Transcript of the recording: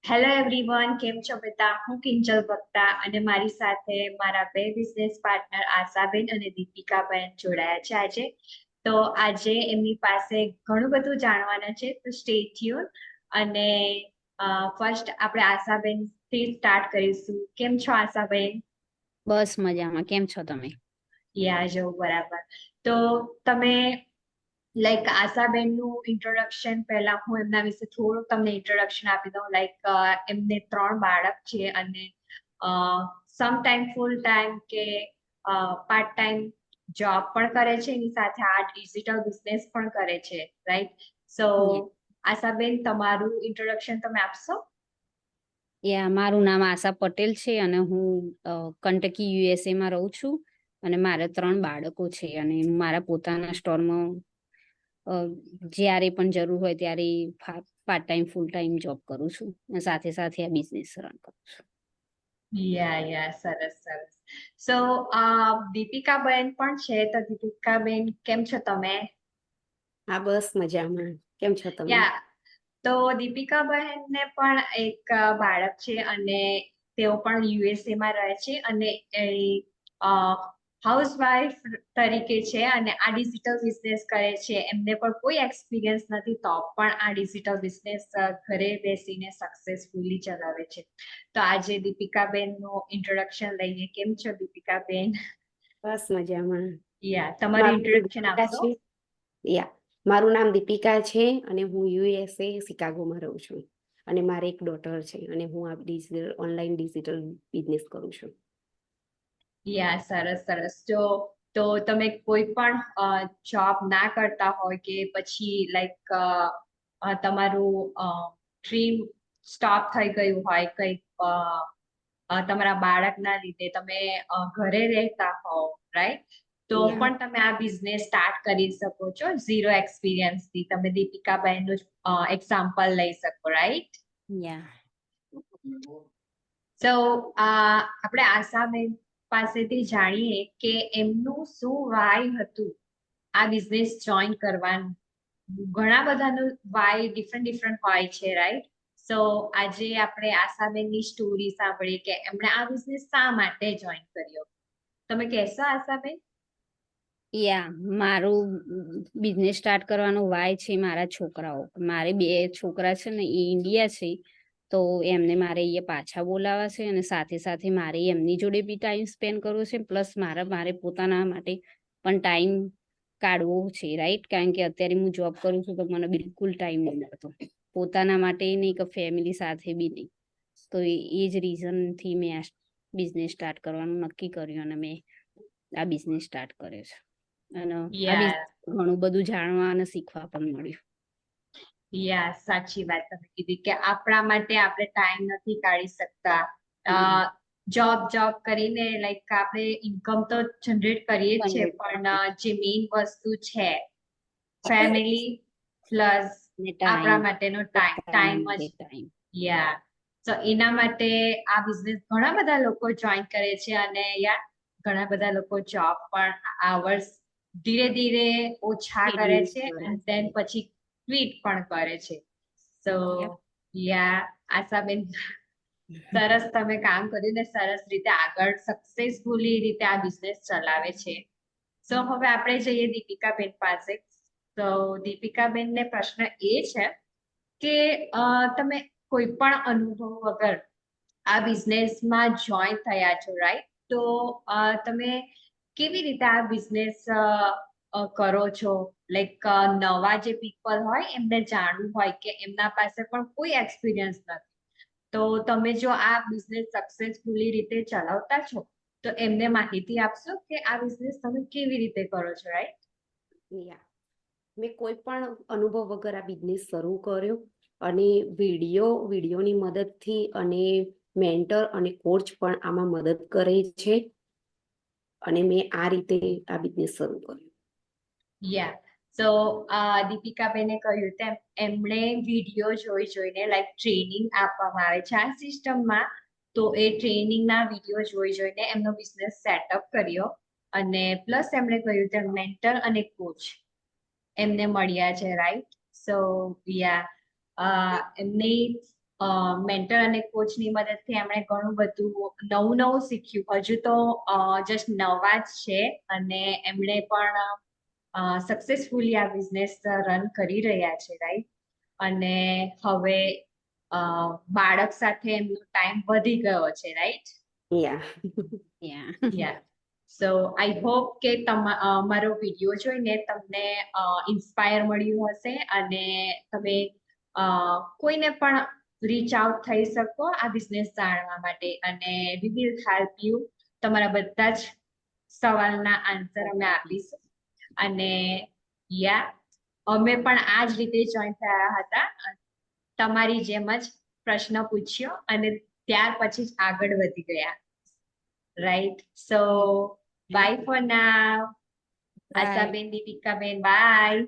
Hello everyone, કેમ છો બધા? હું કિંજલ ભક્તા અને મારી સાથે મારા બે બિઝનેસ પાર્ટનર આશાબેન અને દીપિકાબેન જોડાયા છે આજે. તો આજે એમની પાસે ઘણું બધું જાણવાનું છે, તો સ્ટે ટ્યુન. અને ફર્સ્ટ આપણે આશાબેન થી સ્ટાર્ટ કરીશું. કેમ છો આશાબેન? બસ મજામાં. કેમ છો તમે? યા જો બરાબર. તો તમે આશાબેન નું ઇન્ટ્રોડક્શન, પહેલા હું એમના વિશે થોડું તમને ઇન્ટ્રોડક્શન આપી દઉં. એમને 3 બાળક છે અને સમ ટાઈમ ફૂલ ટાઈમ કે પાર્ટ ટાઈમ જોબ પણ કરે છે, એની સાથે આ ડિજિટલ બિઝનેસ પણ કરે છે, રાઈટ? સો આશાબેન, તમારું ઇન્ટ્રોડક્શન તમે આપશો? મારું નામ આશા પટેલ છે અને હું કંટકી યુએસએ માં રહું છું અને મારે 3 બાળકો છે અને મારા પોતાના સ્ટોરમાં જ્યારે પણ જરૂર હોય ત્યારે part time full time job કરું છું અને સાથે સાથે આ બિઝનેસ રન કરું છું. યા સરસ સરસ. સો દીપિકાબેન પણ છે, તો દીપિકાબેન કેમ છો તમે? હા, બસ મજામાં. કેમ છો તમે? યા તો દીપિકાબહેનને પણ એક બાળક છે અને તેઓ પણ યુએસએ માં રહે છે અને હાઉસવાઈફ તરીકે છે અને આ ડિજિટલ બિઝનેસ કરે છે. એમને પણ કોઈ એક્સપિરિયન્સ નથી, તો પણ આ ડિજિટલ બિઝનેસ ઘરે બેસીને સક્સેસફુલી ચલાવે છે. તો આજે દીપિકાબેન નું ઇન્ટ્રોડક્શન લઈએ. કેમ છો દીપિકાબેન? બસ મજામાં. યા તમારું મારું નામ ઇન્ટ્રોડક્શન દીપિકા આપશો? છે. યા મારું નામ દીપિકા છે અને હું યુએસએ શિકાગોમાં રહું છું અને મારે એક ડોટર છે અને હું આ ઓનલાઈન ડિજિટલ બિઝનેસ કરું છું. યા સરસ સરસ. તો તમે કોઈ પણ જોબ ના કરતા હોય કે પછી તમારું ડ્રીમ સ્ટોપ થઈ ગયું હોય, કંઈક તમારા બાળકના લીધે તમે ઘરે રહેતા હોવ, રાઈટ? તો યા પણ તમે આ બિઝનેસ સ્ટાર્ટ કરી શકો છો ઝીરો એક્સપિરિયન્સ થી. તમે દીપિકાબેન નું એક્ઝામ્પલ લઈ શકો, રાઈટ? યા સો આપણે આશાબેન પાસેથી જાણીએ કે એમનું શું વાય હતું આ બિઝનેસ જોઈન કરવાનું. ઘણા બધાનું વાય ડિફરન્ટ ડિફરન્ટ હોય છે, રાઈટ? સો આજે આપણે આશાબેનની સ્ટોરી સાંભળીએ કે એમણે આ બિઝનેસ શા માટે જોઈન કર્યો. તમે કહેશો આશાબેન? મારું બિઝનેસ સ્ટાર્ટ કરવાનો વાય છે મારા છોકરાઓ. મારે 2 છોકરા છે ને, એ ઇન્ડિયા છે, તો એમને મારે અહીંયા પાછા બોલાવા છે અને સાથે સાથે મારે એમની જોડે બી ટાઈમ સ્પેન્ડ કરવો છે, પ્લસ મારે પોતાના માટે પણ ટાઈમ કાઢવો છે, રાઈટ? કારણ કે અત્યારે હું જોબ કરું છું તો મને બિલકુલ ટાઈમ નહીં મળતો, પોતાના માટે નહીં કે ફેમિલી સાથે બી નહીં. તો એ જ રીઝનથી મેં આ બિઝનેસ સ્ટાર્ટ કરવાનું નક્કી કર્યું અને મેં આ બિઝનેસ સ્ટાર્ટ કર્યો છે. અને આ યા ઘણું બધું જાણવા અને શીખવા પણ મળ્યું. યા સાચી વાત તમે કીધી કે આપણા માટે આપણે ટાઈમ નથી કાઢી શકતા. જોબ કરીને આપણે ઇન્કમ તો જનરેટ કરીએ જ છે, પણ જે મેઇન વસ્તુ છે ફેમિલી પ્લસ આપણા માટેનો ટાઈમ જ. યા તો એના માટે આ બિઝનેસ ઘણા બધા લોકો જોઈન કરે છે અને ઘણા બધા લોકો જોબ પણ આવર્સ ધીરે ધીરે ઓછા કરે છે અને દેન પછી ટ્વીટ પણ કરે છે. તો આશાબેન, સરસ તમે કામ કર્યું ને સરસ રીતે આગળ સક્સેસફુલી રીતે આ બિઝનેસ ચલાવે છે. સો હવે આપણે જઈએ દીપિકાબેન પાસે. તો દીપિકાબેન ને પ્રશ્ન એ છે કે તમે કોઈ પણ અનુભવ વગર આ બિઝનેસમાં જોઈન થયા છો, રાઈટ? તો તમે કેવી રીતે આ બિઝનેસ કરો છો? નવા જે પીપલ હોય એમને જાણવું હોય કે એમના પાસે પણ કોઈ એક્સપિરિયન્સ નથી, તો તમે જો આ બિઝનેસ સક્સેસફુલી રીતે ચલાવતા છો તો એમને માહિતી આપશો કે આ બિઝનેસ તમે કેવી રીતે કરો છો, રાઈટ? મેં કોઈ પણ અનુભવ વગર આ બિઝનેસ શરૂ કર્યો અને વિડીયોની મદદથી અને મેન્ટર અને કોચ પણ આમાં મદદ કરે છે અને મેં આ રીતે આ બિઝનેસ શરૂ કર્યો. સો દીપિકાબેને કહ્યું તેમ એમણે વિડીયો જોઈને ટ્રેનિંગ આપવામાં આવે છે આ સિસ્ટમમાં. તો એ ટ્રેનિંગના વિડીયો જોઈને એમનો બિઝનેસ સેટઅપ કર્યો અને પ્લસ એમણે કહ્યું તેમ મેન્ટર અને કોચ એમને મળ્યા છે, રાઈટ? સો એમની મેન્ટર અને કોચની મદદથી એમણે ઘણું બધું નવું શીખ્યું. હજુ તો જસ્ટ નવા જ છે અને એમણે પણ સક્સેસફુલી આ બિઝનેસ રન કરી રહ્યા છે, રાઈટ? અને હવે બાળક સાથે એમનો ટાઈમ વધી ગયો છે, right? Yeah yeah yeah so I hope કે મારો વિડીયો જોઈને તમને ઇન્સ્પાયર મળ્યું હશે અને તમે કોઈને પણ રીચ આઉટ થઈ શકો આ બિઝનેસ જાણવા માટે, અને વી વિલ હેલ્પ યુ. તમારા બધા જ સવાલના આન્સર અમે આપીશું. અને યા અમે પણ આ જ રીતે જોઈન થયા હતા, તમારી જેમ જ પ્રશ્ન પૂછ્યો અને ત્યાર પછી જ આગળ વધી ગયા, right? So bye for now. Ashaben, Deepikaben, by.